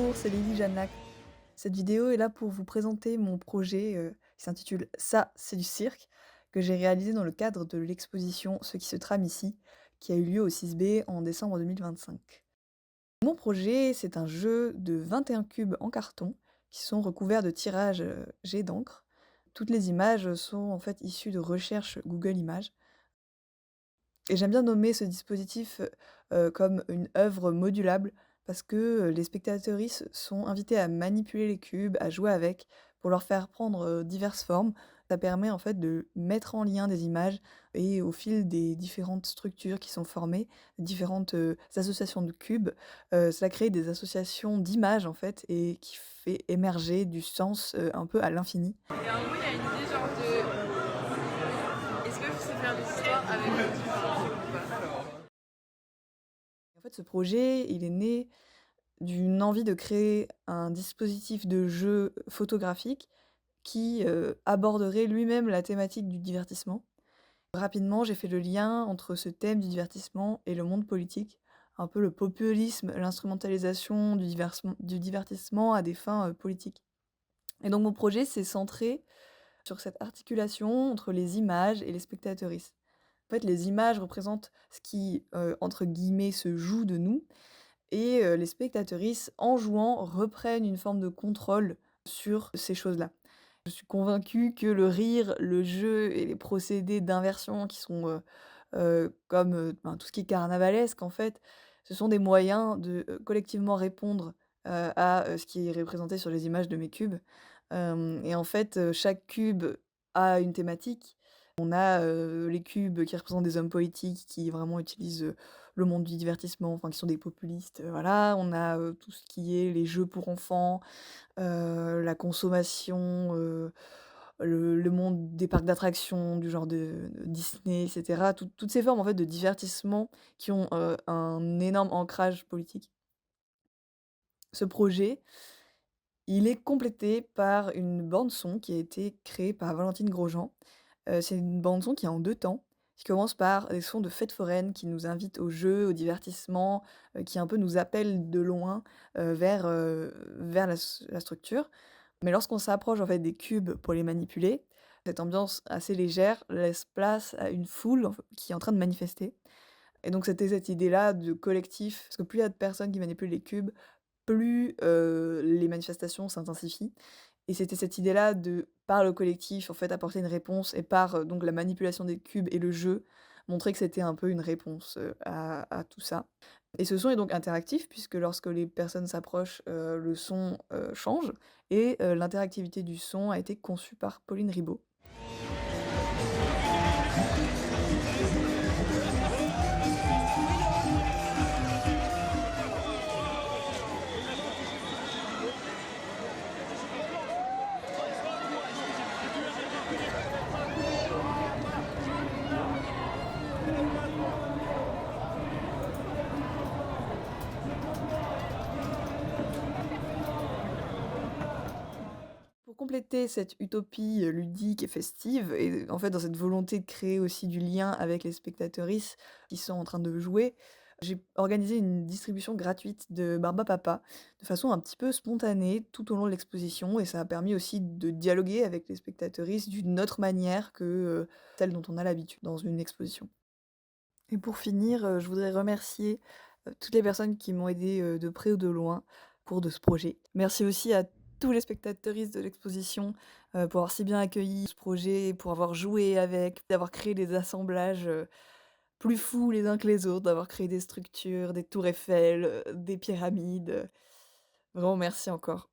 Bonjour, c'est Lily Jeanne. Cette vidéo est là pour vous présenter mon projet qui s'intitule Ça, c'est du cirque, que j'ai réalisé dans le cadre de l'exposition Ce qui se trame ici, qui a eu lieu au 6B en décembre 2025. Mon projet, c'est un jeu de 21 cubes en carton qui sont recouverts de tirages jet d'encre. Toutes les images sont en fait issues de recherches Google Images. Et j'aime bien nommer ce dispositif, comme une œuvre modulable parce que, les spectatrices sont invitées à manipuler les cubes, à jouer avec, pour leur faire prendre, diverses formes. Ça permet en fait de mettre en lien des images et au fil des différentes structures qui sont formées, différentes, associations de cubes, cela crée des associations d'images en fait et qui fait émerger du sens, un peu à l'infini. Et en gros, il y a une idée genre de est-ce que je sais faire des histoires avec du film ou pas? En fait, ce projet, il est né d'une envie de créer un dispositif de jeu photographique qui, aborderait lui-même la thématique du divertissement. Rapidement, j'ai fait le lien entre ce thème du divertissement et le monde politique, un peu le populisme, l'instrumentalisation du divertissement à des fins, politiques. Et donc mon projet s'est centré sur cette articulation entre les images et les spectatrices. En fait, les images représentent ce qui, entre guillemets, «se joue» de nous et les spectatrices, en jouant, reprennent une forme de contrôle sur ces choses-là. Je suis convaincue que le rire, le jeu et les procédés d'inversion qui sont, comme, ben, tout ce qui est carnavalesque, en fait, ce sont des moyens de, collectivement répondre, à, ce qui est représenté sur les images de mes cubes. Hem Et en fait, chaque cube a une thématique. On a, les cubes qui représentent des hommes politiques qui vraiment utilisent, le monde du divertissement, enfin qui sont des populistes, voilà. On a, tout ce qui est les jeux pour enfants, la consommation, le monde des parcs d'attractions du genre de Disney et cetera. Toutes ces formes en fait de divertissement qui ont, un énorme ancrage politique. Ce projet, il est complété par une bande son qui a été créée par Valentine Grosjean. C'est une bande son qui est en 2 temps, qui commence par des sons de fêtes foraines qui nous invitent au jeu, au divertissement, qui un peu nous appellent de loin, vers la structure. Mais lorsqu'on s'approche en fait des cubes pour les manipuler, cette ambiance assez légère laisse place à une foule qui est en train de manifester. Et donc c'était cette idée-là de collectif, parce que plus il y a de personnes qui manipulent les cubes, plus, les manifestations s'intensifient. Et c'était cette idée-là de, par le collectif, en fait, apporter une réponse et par, donc la manipulation des cubes et le jeu, montrer que c'était un peu une réponse, à tout ça. Et ce son est donc interactif puisque lorsque les personnes s'approchent, le son, change et l'interactivité du son a été conçue par Pauline Ribaud. Pour compléter cette utopie, ludique et festive et en fait, dans cette volonté de créer aussi du lien avec les spectatrices qui sont en train de jouer, j'ai organisé une distribution gratuite de Barbapapa, de façon un petit peu spontanée tout au long de l'exposition et ça a permis aussi de dialoguer avec les spectatrices d'une autre manière que, celle dont on a l'habitude dans une exposition. Et pour finir, je voudrais remercier, toutes les personnes qui m'ont aidée, de près ou de loin, au cours de ce projet. Merci aussi à tous les spectateuristes de l'exposition, pour avoir si bien accueilli ce projet, pour avoir joué avec, d'avoir créé des assemblages, plus fous les uns que les autres, d'avoir créé des structures, des tours Eiffel, des pyramides, vraiment merci encore.